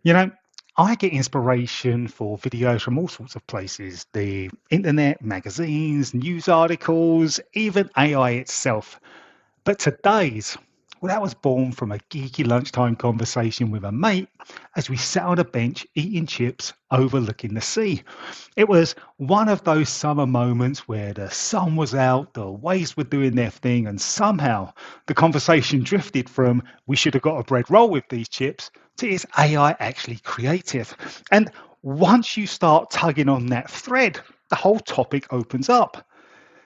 You know, I get inspiration for videos from all sorts of places: the internet, magazines, news articles, even AI itself. But today's, well, that was born from a geeky lunchtime conversation with a mate as we sat on a bench eating chips overlooking the sea. It was one of those summer moments where the sun was out, the waves were doing their thing, and somehow the conversation drifted from we should have got a bread roll with these chips to is AI actually creative? And once you start tugging on that thread, the whole topic opens up.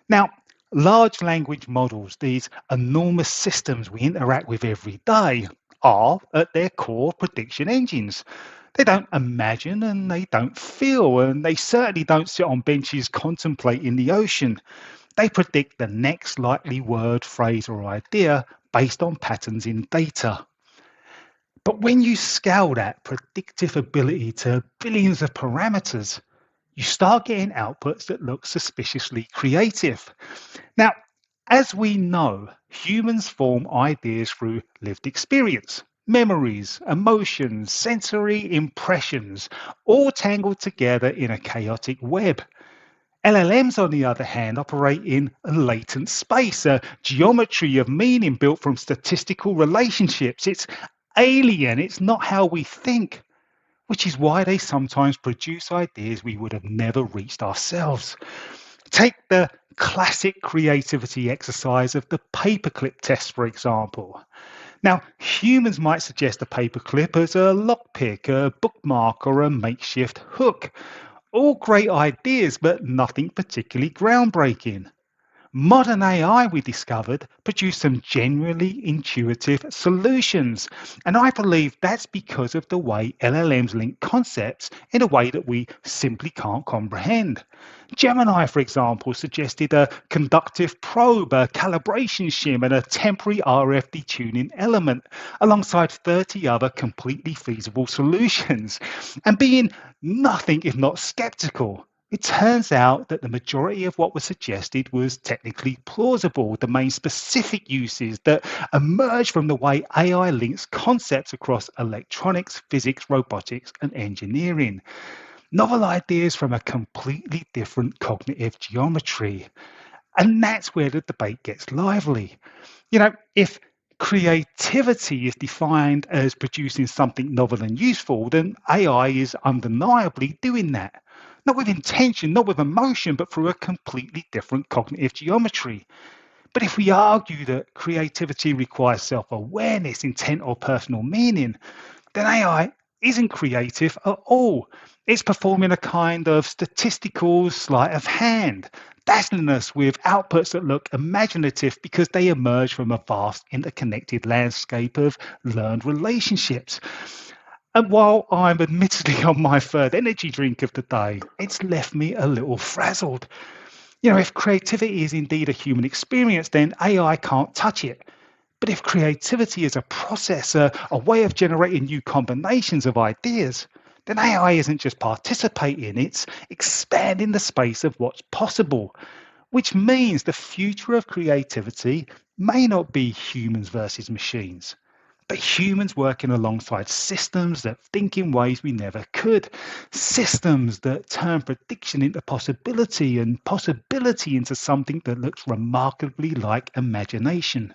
Now, large language models, these enormous systems we interact with every day, are at their core prediction engines. They don't imagine and they don't feel, and they certainly don't sit on benches contemplating the ocean. They predict the next likely word, phrase, or idea based on patterns in data. But when you scale that predictive ability to billions of parameters, you start getting outputs that look suspiciously creative. Now, as we know, humans form ideas through lived experience, memories, emotions, sensory impressions, all tangled together in a chaotic web. LLMs, on the other hand, operate in a latent space, a geometry of meaning built from statistical relationships. It's alien, it's not how we think, which is why they sometimes produce ideas we would have never reached ourselves. Take the classic creativity exercise of the paperclip test, for example. Now, humans might suggest a paperclip as a lockpick, a bookmark, or a makeshift hook. All great ideas, but nothing particularly groundbreaking. Modern AI, we discovered, produced some genuinely intuitive solutions. And I believe that's because of the way LLMs link concepts in a way that we simply can't comprehend. Gemini, for example, suggested a conductive probe, a calibration shim, and a temporary RF detuning element, alongside 30 other completely feasible solutions. And being nothing if not skeptical, it turns out that the majority of what was suggested was technically plausible. The main specific uses that emerge from the way AI links concepts across electronics, physics, robotics, and engineering. Novel ideas from a completely different cognitive geometry. And that's where the debate gets lively. If creativity is defined as producing something novel and useful, then AI is undeniably doing that. Not with intention, not with emotion, but through a completely different cognitive geometry. But if we argue that creativity requires self awareness, intent, or personal meaning, then AI isn't creative at all. It's performing a kind of statistical sleight of hand, dazzling us with outputs that look imaginative because they emerge from a vast interconnected landscape of learned relationships. And while I'm admittedly on my third energy drink of the day, it's left me a little frazzled. If creativity is indeed a human experience, then AI can't touch it. But if creativity is a process, a way of generating new combinations of ideas, then AI isn't just participating, it's expanding the space of what's possible, which means the future of creativity may not be humans versus machines, but humans working alongside systems that think in ways we never could, systems that turn prediction into possibility and possibility into something that looks remarkably like imagination.